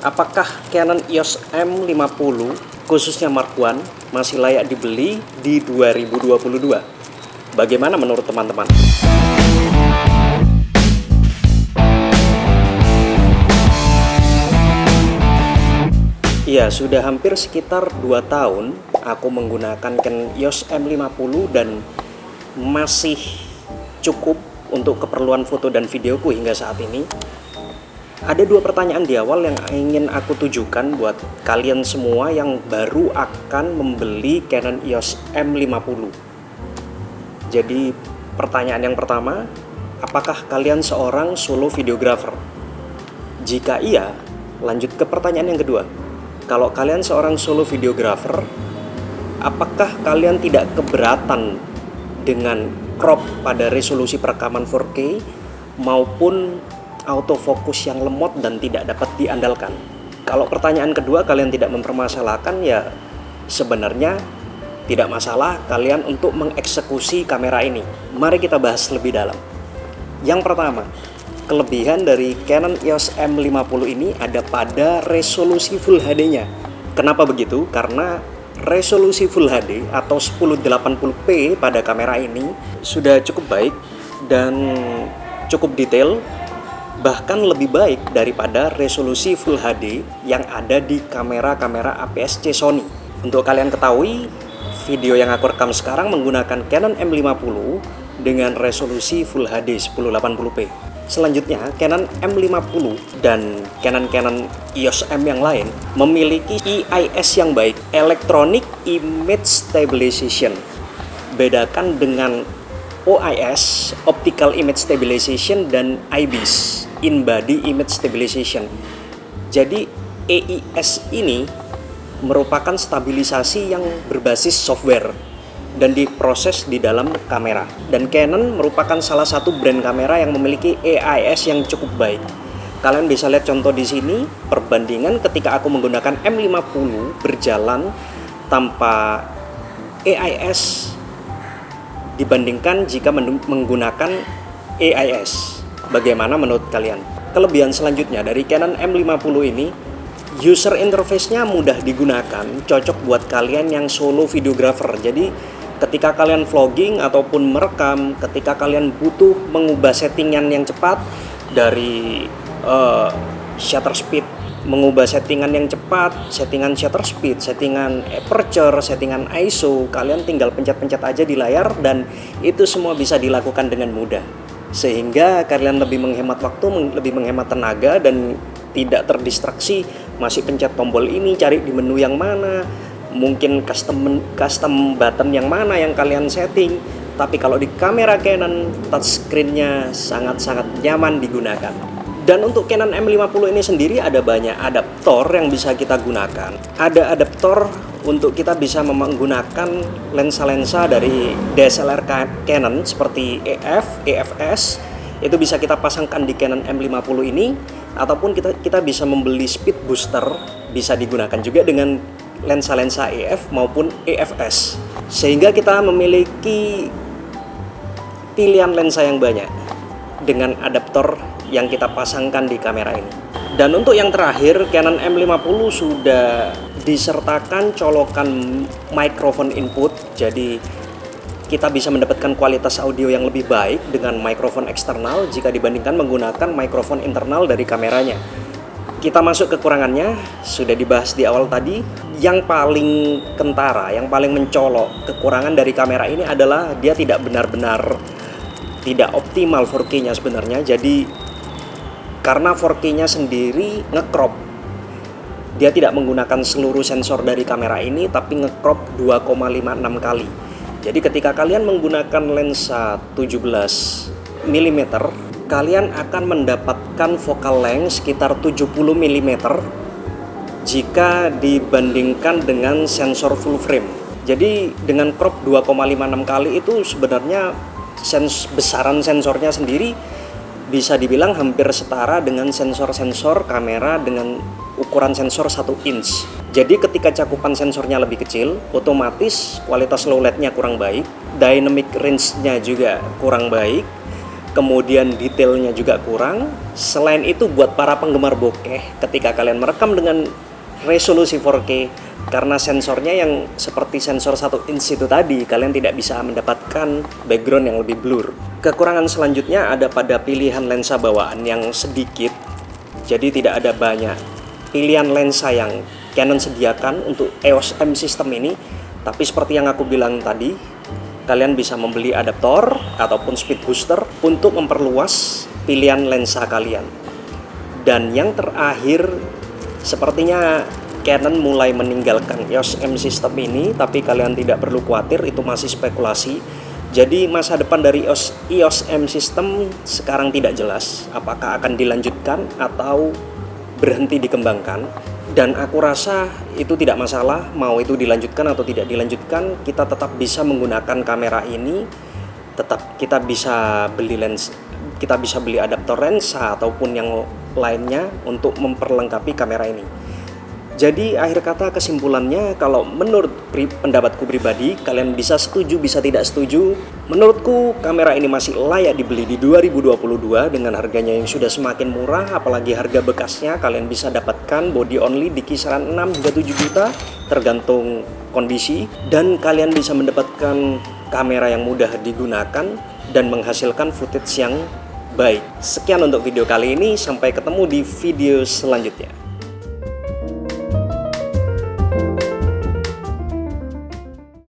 Apakah Canon EOS M50 khususnya Mark I masih layak dibeli di 2022? Bagaimana menurut teman-teman? Ya, sudah hampir sekitar 2 tahun aku menggunakan Canon EOS M50 dan masih cukup untuk keperluan foto dan videoku hingga saat ini. Ada 2 pertanyaan di awal yang ingin aku tujukan buat kalian semua yang baru akan membeli Canon EOS M50. Jadi pertanyaan yang pertama, apakah kalian seorang solo videographer? Jika iya, lanjut ke pertanyaan yang kedua. Kalau kalian seorang solo videographer, apakah kalian tidak keberatan dengan crop pada resolusi perekaman 4K maupun autofocus yang lemot dan tidak dapat diandalkan? Kalau pertanyaan kedua kalian tidak mempermasalahkan, ya sebenarnya tidak masalah kalian untuk mengeksekusi kamera ini. Mari kita bahas lebih dalam. Yang pertama, kelebihan dari Canon EOS M50 ini ada pada resolusi Full HD-nya. Kenapa begitu? Karena resolusi Full HD atau 1080p pada kamera ini sudah cukup baik dan cukup detail, bahkan lebih baik daripada resolusi Full HD yang ada di kamera-kamera APS-C Sony. Untuk kalian ketahui, video yang aku rekam sekarang menggunakan Canon M50 dengan resolusi Full HD 1080p. Selanjutnya, Canon M50 dan Canon EOS M yang lain memiliki EIS yang baik, Electronic Image Stabilization. Bedakan dengan OIS, Optical Image Stabilization, dan IBIS, In-Body Image Stabilization. Jadi EIS ini merupakan stabilisasi yang berbasis software dan diproses di dalam kamera. Dan Canon merupakan salah satu brand kamera yang memiliki EIS yang cukup baik. Kalian bisa lihat contoh di sini perbandingan ketika aku menggunakan M50 berjalan tanpa EIS dibandingkan jika menggunakan EIS. Bagaimana menurut kalian? Kelebihan selanjutnya dari Canon M50 ini, user interface-nya mudah digunakan, cocok buat kalian yang solo videographer. Jadi ketika kalian vlogging ataupun merekam, ketika kalian butuh mengubah settingan yang cepat dari shutter speed, mengubah settingan yang cepat, settingan shutter speed, settingan aperture, settingan ISO, kalian tinggal pencet-pencet aja di layar dan itu semua bisa dilakukan dengan mudah. Sehingga kalian lebih menghemat waktu, lebih menghemat tenaga dan tidak terdistraksi masih pencet tombol ini, cari di menu yang mana, mungkin custom button yang mana yang kalian setting. Tapi kalau di kamera Canon, touchscreen-nya sangat-sangat nyaman digunakan. Dan untuk Canon M50 ini sendiri ada banyak adaptor yang bisa kita gunakan. Ada adaptor untuk kita bisa menggunakan lensa-lensa dari DSLR Canon seperti EF, EFS. Itu bisa kita pasangkan di Canon M50 ini, ataupun kita bisa membeli speed booster, bisa digunakan juga dengan lensa-lensa EF maupun EFS. Sehingga kita memiliki pilihan lensa yang banyak dengan adaptor yang kita pasangkan di kamera ini. Dan untuk yang terakhir, Canon M50 sudah disertakan colokan microphone input. Jadi kita bisa mendapatkan kualitas audio yang lebih baik dengan microphone eksternal jika dibandingkan menggunakan microphone internal dari kameranya. Kita masuk kekurangannya, sudah dibahas di awal tadi. Yang paling kentara, yang paling mencolok kekurangan dari kamera ini adalah dia tidak benar-benar tidak optimal 4K-nya sebenarnya. Jadi karena 4K-nya sendiri ngecrop, dia tidak menggunakan seluruh sensor dari kamera ini, tapi ngecrop 2,56 kali. Jadi ketika kalian menggunakan lensa 17 mm, kalian akan mendapatkan focal length sekitar 70 mm jika dibandingkan dengan sensor full frame. Jadi dengan crop 2,56 kali itu sebenarnya besaran sensornya sendiri bisa dibilang hampir setara dengan sensor-sensor kamera dengan ukuran sensor 1 inch. Jadi ketika cakupan sensornya lebih kecil, otomatis kualitas low light-nya kurang baik, dynamic range-nya juga kurang baik, kemudian detailnya juga kurang. Selain itu buat para penggemar bokeh, ketika kalian merekam dengan resolusi 4K, karena sensornya yang seperti sensor 1 inch itu tadi, kalian tidak bisa mendapatkan background yang lebih blur. Kekurangan selanjutnya ada pada pilihan lensa bawaan yang sedikit, jadi tidak ada banyak pilihan lensa yang Canon sediakan untuk EOS M system ini. Tapi seperti yang aku bilang tadi, kalian bisa membeli adaptor ataupun speed booster untuk memperluas pilihan lensa kalian. Dan yang terakhir, sepertinya Canon mulai meninggalkan EOS M system ini, tapi kalian tidak perlu khawatir, itu masih spekulasi. Jadi masa depan dari EOS M system sekarang tidak jelas, apakah akan dilanjutkan atau berhenti dikembangkan. Dan aku rasa itu tidak masalah, mau itu dilanjutkan atau tidak dilanjutkan, kita tetap bisa menggunakan kamera ini, tetap kita bisa beli lens, kita bisa beli adaptor lensa ataupun yang lainnya untuk memperlengkapi kamera ini. Jadi akhir kata kesimpulannya, kalau menurut pendapatku pribadi, kalian bisa setuju bisa tidak setuju. Menurutku kamera ini masih layak dibeli di 2022 dengan harganya yang sudah semakin murah, apalagi harga bekasnya kalian bisa dapatkan body only di kisaran 6 hingga 7 juta tergantung kondisi, dan kalian bisa mendapatkan kamera yang mudah digunakan dan menghasilkan footage yang baik. Sekian untuk video kali ini, sampai ketemu di video selanjutnya.